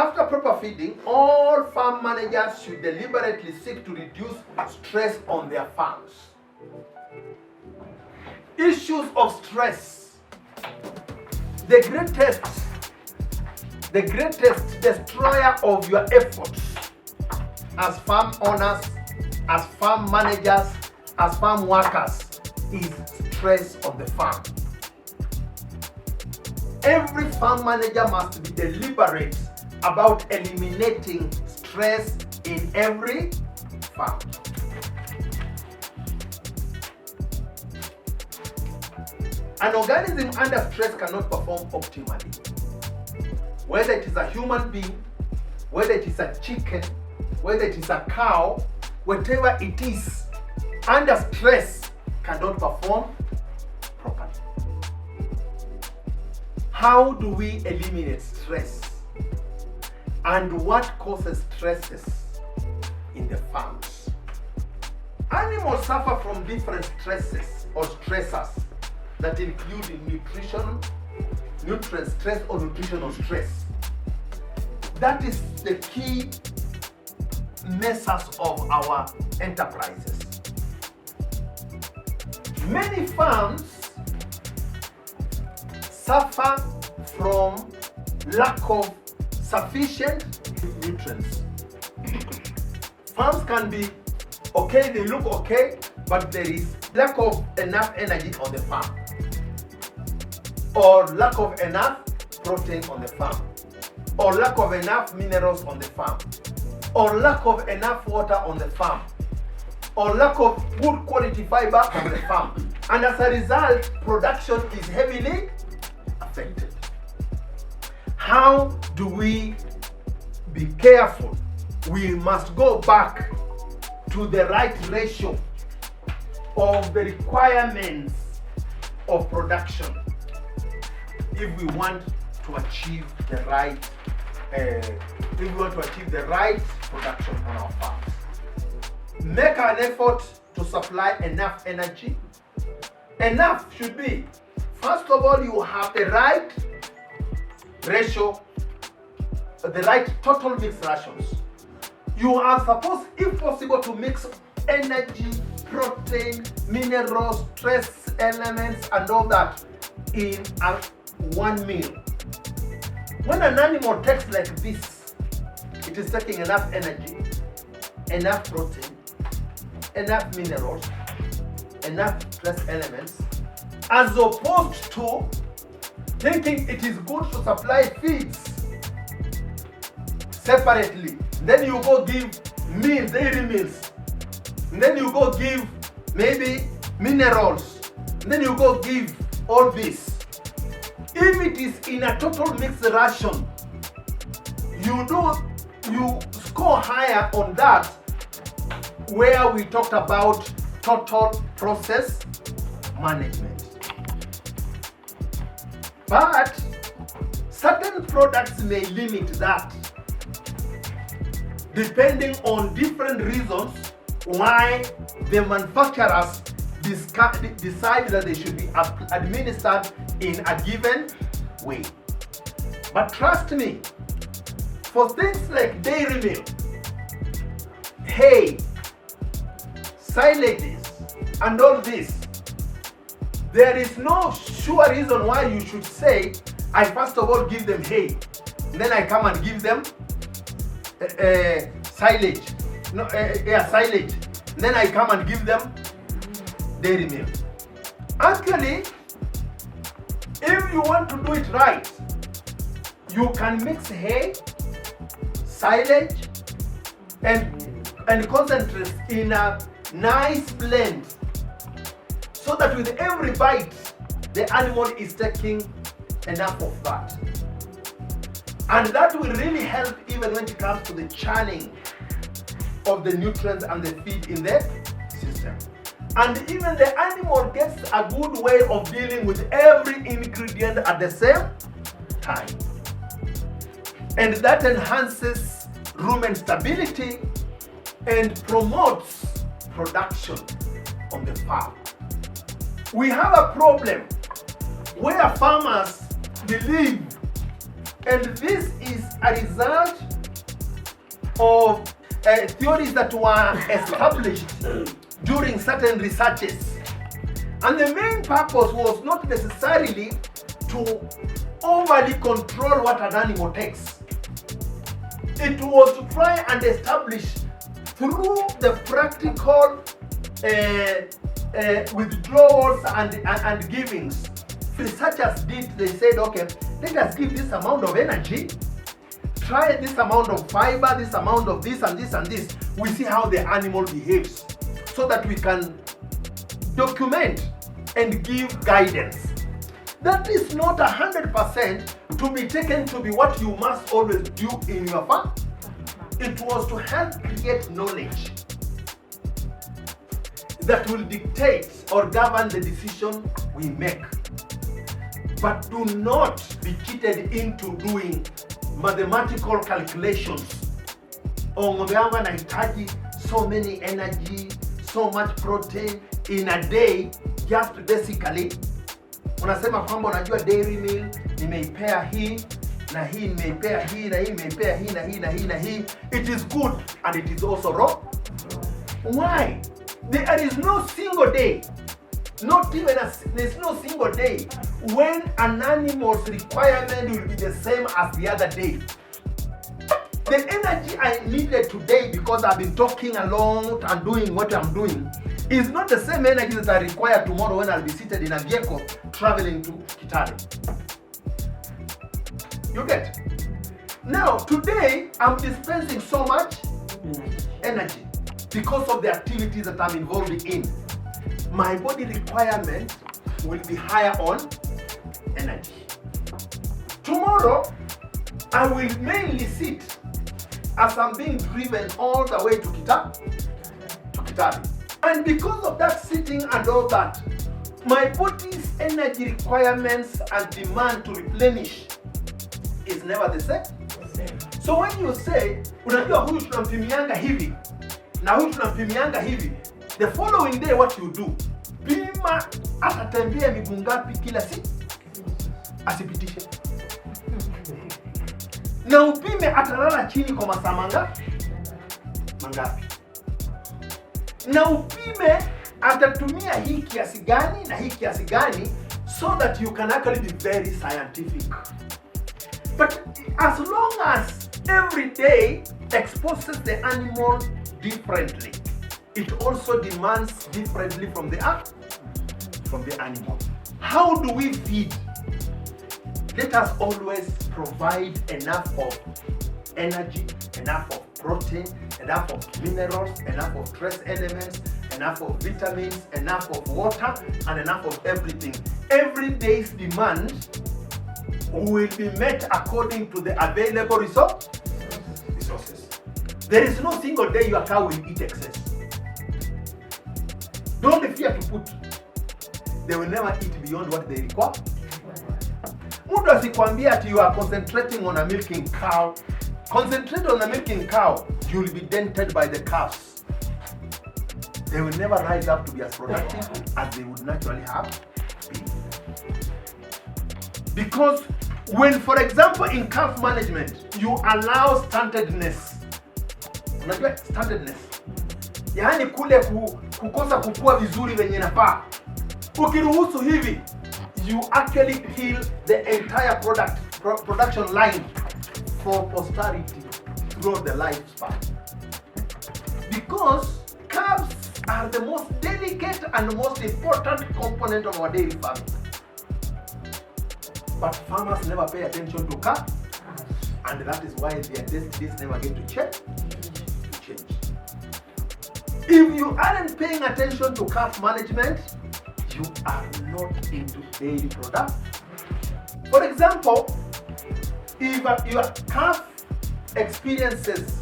After proper feeding, all farm managers should deliberately seek to reduce stress on their farms. Issues of stress. The greatest destroyer of your efforts as farm owners, as farm managers, as farm workers is stress on the farm. Every farm manager must be deliberate about eliminating stress in every farm. An organism under stress cannot perform optimally. Whether it is a human being, whether it is a chicken, whether it is a cow, whatever it is, under stress cannot perform properly. How do we eliminate stress? And what causes stresses in the farms? Animals suffer from different stresses or stressors that include nutrient stress or nutritional stress. That is the key measures of our enterprises. Many farms suffer from lack of sufficient nutrients. Farms can be okay, they look okay, but there is lack of enough energy on the farm, or lack of enough protein on the farm, or lack of enough minerals on the farm, or lack of enough water on the farm, or lack of good quality fiber on the farm. And as a result, production is heavily affected. How do we be careful? We must go back to the right ratio of the requirements of production if we want to achieve the right production on our farms. Make an effort to supply enough energy. Enough should be, first of all, you have the right ratio, the right total mixed rations. You are supposed, if possible, to mix energy, protein, minerals, trace elements, and all that in one meal. When an animal takes like this, it is taking enough energy, enough protein, enough minerals, enough trace elements, as opposed to thinking it is good to supply feeds separately. Then you go give meals, dairy meals. And then you go give maybe minerals. And then you go give all this. If it is in a total mixed ration, you score higher on that, where we talked about total process management. But certain products may limit that, depending on different reasons why the manufacturers decide that they should be administered in a given way. But trust me, for things like dairy milk, hay, silages, and all this, there is no sure reason why you should say, I first of all give them hay, then I come and give them silage, silage, then I come and give them dairy milk. Actually, if you want to do it right, you can mix hay, silage, and concentrate in a nice blend, so that with every bite, the animal is taking enough of that. And that will really help even when it comes to the churning of the nutrients and the feed in the system. And even the animal gets a good way of dealing with every ingredient at the same time. And that enhances rumen stability and promotes production on the farm. We have a problem where farmers believe And this is a result of theories that were established during certain researches. And the main purpose was not necessarily to overly control what an animal takes. It was to try and establish through the practical withdrawals and givings. Researchers did, they said, okay, let us give this amount of energy, try this amount of fiber, this amount of this and this and this. We see how the animal behaves so that we can document and give guidance. That is not 100% to be taken to be what you must always do in your farm. It was to help create knowledge that will dictate or govern the decision we make. But do not be cheated into doing mathematical calculations. Ng'ombe yangu anahitaji so many energy, so much protein in a day, just basically. Unasema kwamba unajua dairy meal nimeipea hii na hii nimeipea hii na hii nimeipea hii na hii na hii na hii. It is good and it is also wrong. Why? There is no single day, there's no single day when an animal's requirement will be the same as the other day. The energy I needed today because I've been talking a lot and doing what I'm doing is not the same energy that I require tomorrow when I'll be seated in a vehicle traveling to Kitale. You get? Now, today, I'm dispensing so much energy because of the activities that I'm involved in. My body requirement will be higher on energy. Tomorrow, I will mainly sit as I'm being driven all the way to Kitale. And because of that sitting and all that, my body's energy requirements and demand to replenish is never the same. So when you say, unajua huyu tunampimianga hivi, na huyu tunampimianga hivi, the following day what you do, pima atatembea miguu ngapi kila siku, asipitishe. Na upime atalala chini kwa masaa mangapi? Na upime atatumia hii kiasi gani na hii kiasi gani, so that you can actually be very scientific. But as long as every day exposes the animal differently, it also demands differently from the animal. How do we feed? Let us always provide enough of energy, enough of protein, enough of minerals, enough of trace elements, enough of vitamins, enough of water, and enough of everything. Every day's demand will be met according to the available resources. There is no single day your cow will eat excess. Don't fear to put. They will never eat beyond what they require. Mtu asikwambia ati you are concentrating on a milking cow. Concentrate on a milking cow, you will be dented by the calves. They will never rise up to be as productive as they would naturally have been. Because when, for example, in calf management, you allow stuntedness. Unajua stuntedness? Yaani kule kukosa kukua vizuri venye nafaa. Ukiruhusu hivi, you actually kill the entire production line for posterity throughout the lifespan. Because calves are the most delicate and most important component of our dairy farming. But farmers never pay attention to calves, and that is why their destinies never get to change. If you aren't paying attention to calf management, you are not into dairy product. For example, if your calf experiences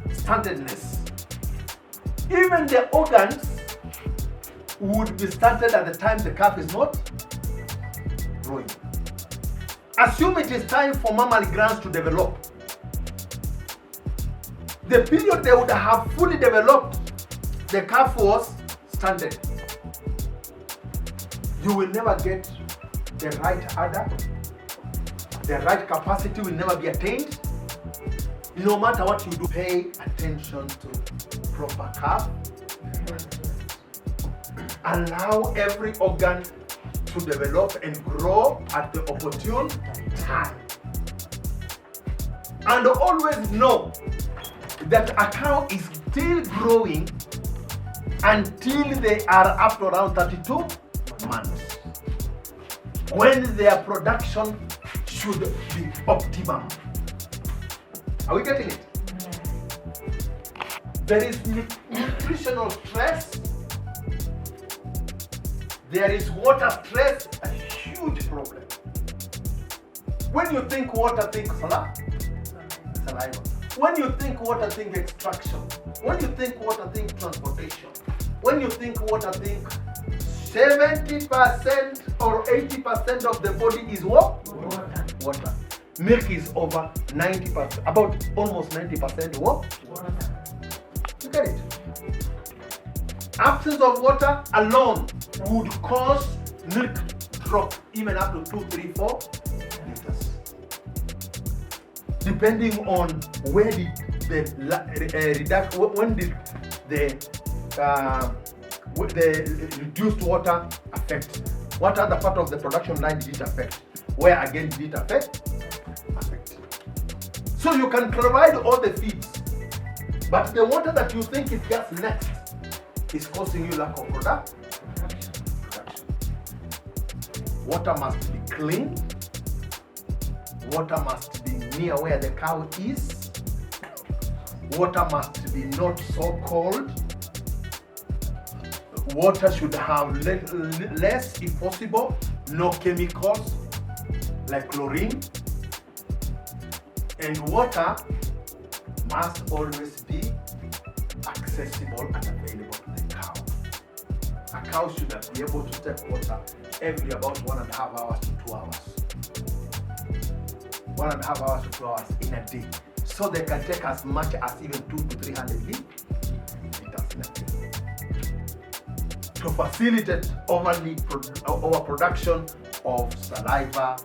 stuntedness, even the organs would be stunted at the time the calf is not growing. Assume it is time for mammary glands to develop. The period they would have fully developed, the calf was stunted. You will never get the right udder. the right capacity will never be attained. No matter what you do, pay attention to proper calf. Allow every organ to develop and grow at the opportune time. And always know that a cow is still growing until they are up to around 32 months, when their production should be optimum. Are we getting it? There is nutritional stress. There is water stress, a huge problem. When you think water, think saliva. When you think water, think extraction. When you think water, think transportation. When you think water, think 70% or 80% of the body is what? Water. Milk is over 90%, about almost 90% what? Water. You get it? Absence of water alone would cause milk drop even up to 2, 3, 4 liters. Depending on where the reduced water affect. What other part of the production line did it affect? Where again did it affect? So you can provide all the feeds, but the water that you think is just next is causing you lack of production. Water must be clean. Water must be near where the cow is. Water must be not so cold. Water should have less, if possible, no chemicals like chlorine. And water must always be accessible and available to the cow. A cow should be able to take water every about 1.5 hours to 2 hours. 1.5 hours to 2 hours in a day. So they can take as much as even 200 to 300 liters in a day. To facilitate overproduction of saliva,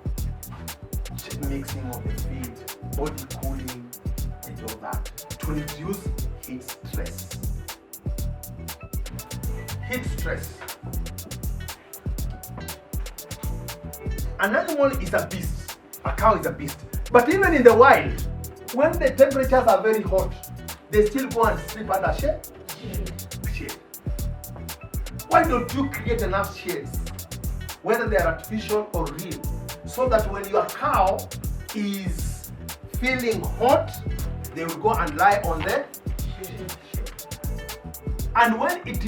mixing of the feed, body cooling, and all that. To reduce heat stress. Heat stress. An animal is a beast. A cow is a beast. But even in the wild, when the temperatures are very hot, they still go and sleep under shade. Why don't you create enough shades, whether they are artificial or real, so that when your cow is feeling hot, they will go and lie on the shade. And when it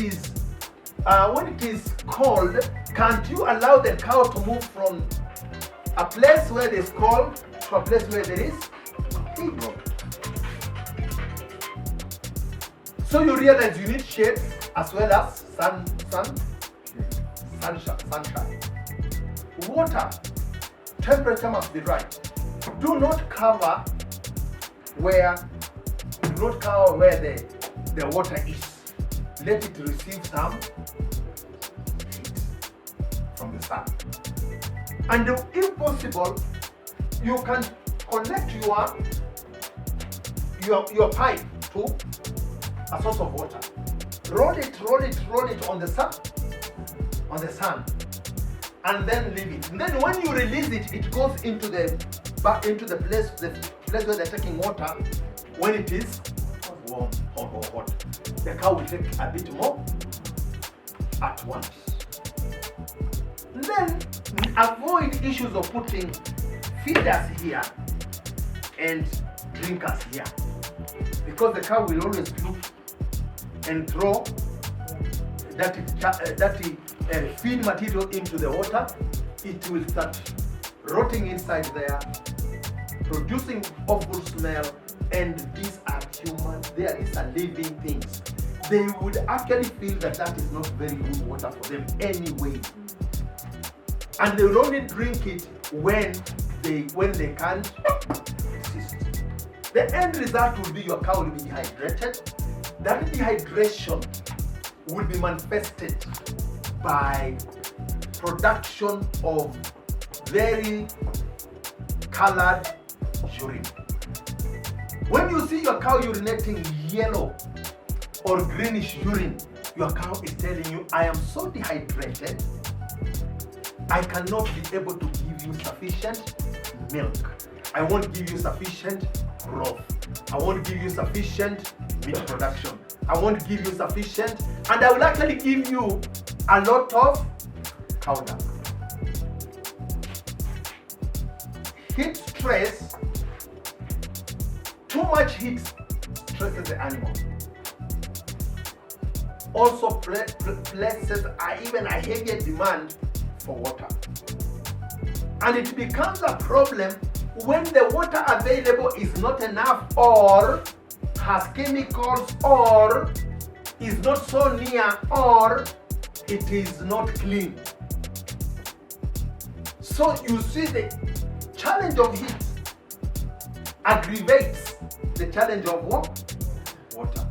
is cold, can't you allow the cow to move from a place where there is cold to a place where there is heat? So you realize you need shade as well as sunshine. Water, temperature must be right. Do not cover where the water is. Let it receive some heat from the sun. And if possible, you can connect your pipe to a source of water. Roll it on the sun, and then leave it. And then when you release it, it goes into the place where they're taking water when it is warm or hot. The cow will take a bit more at once. And then avoid issues of putting feeders here and drinkers here, because the cow will always look and throw dirty feed material into the water. It will start rotting inside there, producing awful smell, and these are human. These are living things. They would actually feel that is not very good water for them anyway, and they will only drink it when they can't resist. The end result will be your cow will be dehydrated. That dehydration will be manifested by production of very colored urine. When you see your cow urinating yellow or greenish urine, your cow is telling you, I am so dehydrated, I cannot be able to give you sufficient milk. I won't give you sufficient growth. I won't give you sufficient meat production. I won't give you sufficient, and I will actually give you a lot of cow dung. Heat stress, too much heat stresses the animal. Also places even a heavier demand for water. And it becomes a problem when the water available is not enough or has chemicals or is not so near or it is not clean. So you see the challenge of heat aggravates the challenge of what? Water.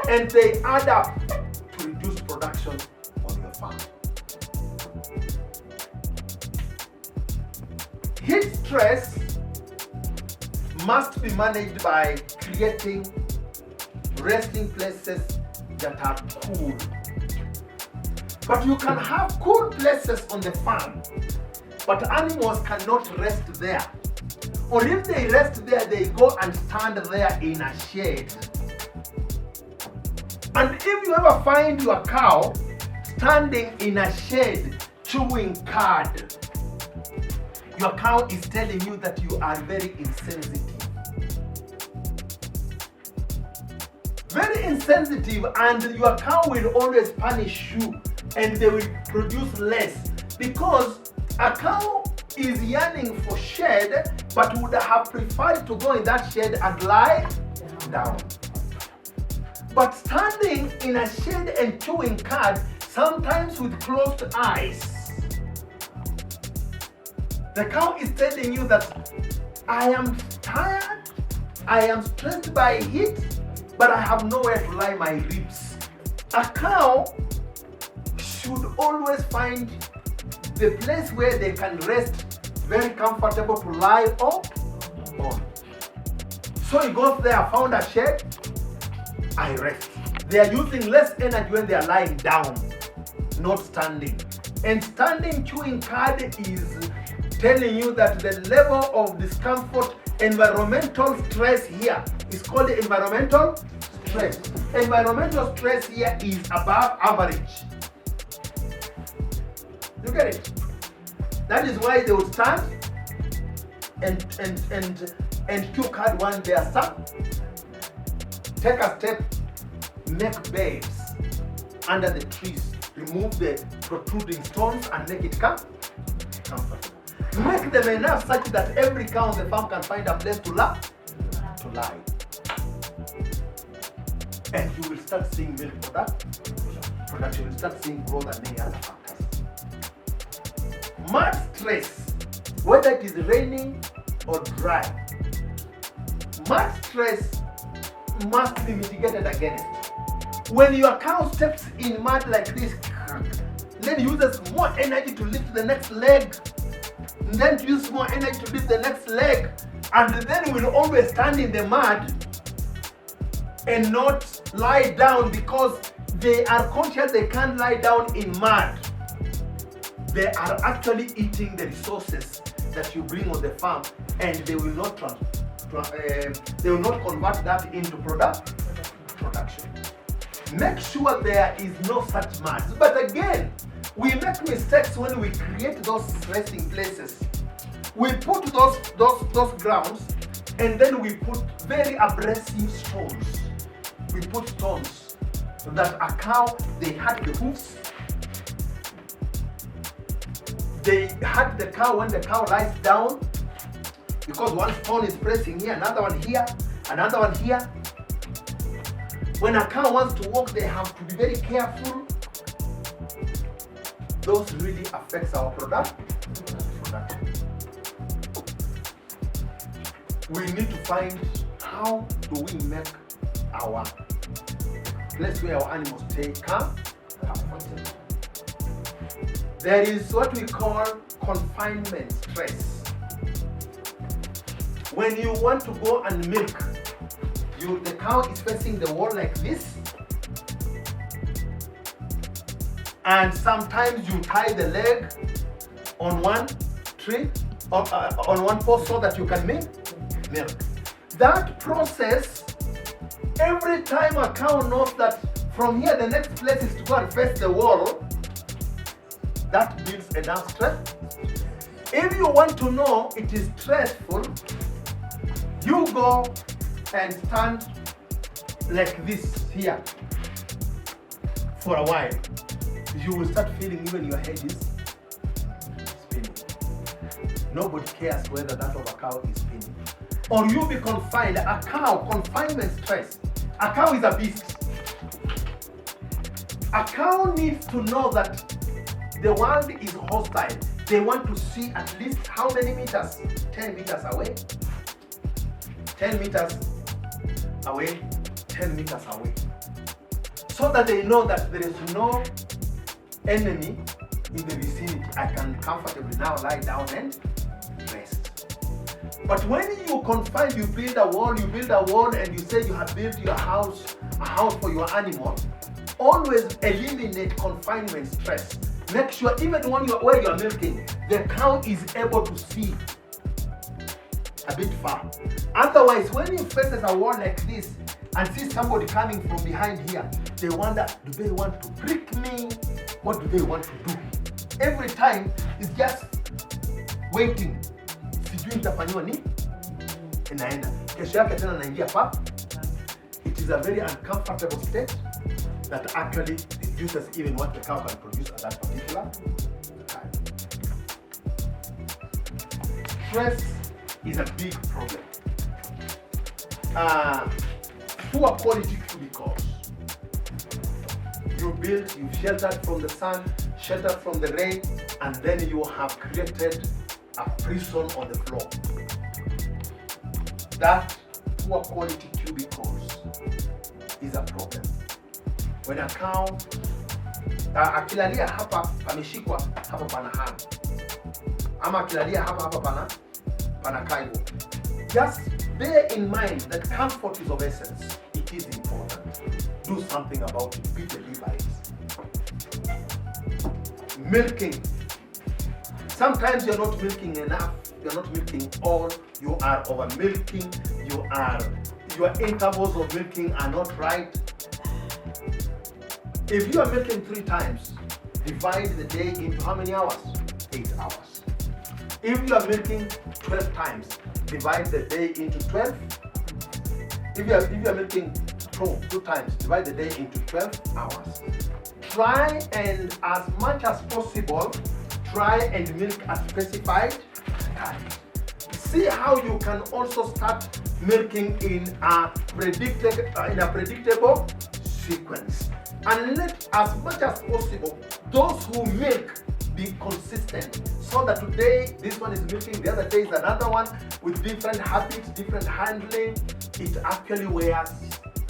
And they add up to reduce production on your farm. Heat stress must be managed by creating resting places that are cool. But you can have cool places on the farm, but animals cannot rest there. Or if they rest there, they go and stand there in a shade. And if you ever find your cow standing in a shade chewing cud, your cow is telling you that you are very insensitive. Very insensitive, and your cow will always punish you and they will produce less because a cow is yearning for shade but would have preferred to go in that shade and lie down. But standing in a shade and chewing cud, sometimes with closed eyes, the cow is telling you that I am tired, I am stressed by heat, but I have nowhere to lie my ribs. A cow should always find the place where they can rest, very comfortable to lie on. So he goes there, found a shade, I rest. They are using less energy when they are lying down, not standing. And standing chewing cud is telling you that the level of discomfort, environmental stress here is called environmental stress. Environmental stress here is above average. You get it? That is why they will stand and chew cud when they are stuck. Take a step, make beds under the trees, remove the protruding stones and make it comfortable. Make them enough such that every cow on the farm can find a place to lie. And you will start seeing milk production. You will start seeing growth and many other factors. Mud stress, whether it is raining or dry, mud stress must be mitigated against. When your cow steps in mud like this, then uses more energy to lift the next leg, then use more energy to lift the next leg, and then will always stand in the mud and not lie down because they are conscious they can't lie down in mud. They are actually eating the resources that you bring on the farm, and they will not convert that into production. Make sure there is no such mud. But again, we make mistakes when we create those resting places. We put those grounds, and then we put very abrasive stones. We put stones that a cow, they had the hoofs. They had the cow when the cow lies down, because one stone is pressing here, another one here, another one here. When a cow wants to walk, they have to be very careful. Those really affects our production. We need to find how do we make our place where our animals stay calm. There is what we call confinement stress. When you want to go and milk, the cow is facing the wall like this, and sometimes you tie the leg on one tree, on one post so that you can milk. That process, every time a cow knows that from here the next place is to go and face the wall, that builds enough stress. If you want to know it is stressful, you go and stand like this here for a while. You will start feeling even your head is spinning. Nobody cares whether that of a cow is spinning. Or you be confined. A cow, confinement stress. A cow is a beast. A cow needs to know that the world is hostile. They want to see at least how many meters? 10 meters away. 10 meters away. 10 meters away. So that they know that there is no enemy in the vicinity. I can comfortably now lie down and rest. But when you confine, you build a wall, and you say you have built your house, a house for your animal, always eliminate confinement stress. Make sure even when where you are milking, the cow is able to see a bit far. Otherwise, when you face a wall like this and see somebody coming from behind here, they wonder, do they want to prick me? What do they want to do? Every time it's just waiting. Sijui nitafanywa nini? Inaenda. Kesho yake tena naingia pa. It is a very uncomfortable state that actually reduces even what the cow can produce at that particular time. Stress is a big problem. Poor quality cubicles. You built, you've sheltered from the sun, sheltered from the rain, and then you have created a prison on the floor. That poor quality cubicles is a problem. When a cow akilalia hapa pameshikwa, hapa pana hang, ama akilalia hapa pana kaibo. Just bear in mind that comfort is of essence. It is important. Do something about it. Be the Levites. Milking. Sometimes you're not milking enough. You're not milking all. You are over milking. Your intervals of milking are not right. If you are milking 3 times, divide the day into how many hours? 8 hours. If you are milking 12 times, divide the day into 12. If you are milking 2 times, divide the day into 12 hours. Try and as much as possible, try and milk at specified times. See how you can also start milking in a predictable sequence. And let as much as possible those who milk be consistent, so that today this one is milking, the other day is another one with different habits, different handling. It actually wears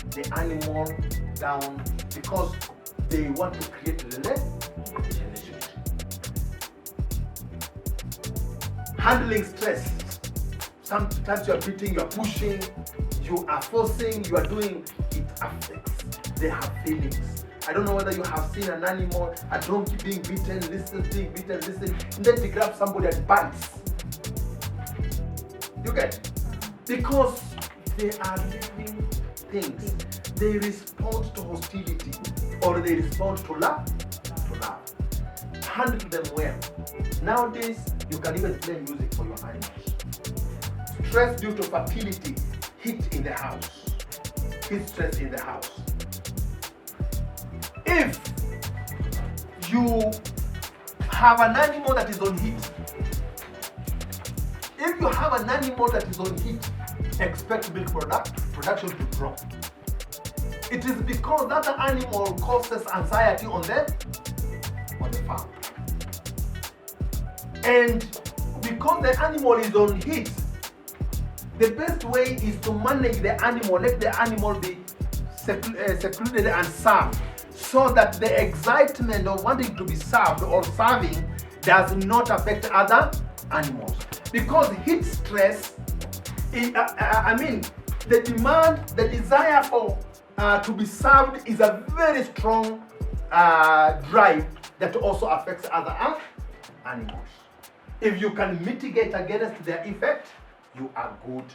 the animal down because they want to create relationship. Handling stress. Sometimes you are beating, you are pushing, you are forcing, you are doing. It affects. They have feelings. I don't know whether you have seen an animal, a donkey being beaten, being beaten, and then they grab somebody and bites. You get? Because they are living things. They respond to hostility or they respond to love. Handle them well. Nowadays, you can even play music for your animals. Stress due to fertility, heat in the house. Heat stress in the house. If you have an animal that is on heat, expect milk production to drop. It is because that animal causes anxiety on the farm. And because the animal is on heat, the best way is to manage the animal, let the animal be secluded and served, so that the excitement of wanting to be served or serving does not affect other animals. Because heat stress the demand, the desire for to be served is a very strong drive that also affects other animals. If you can mitigate against their effect, you are good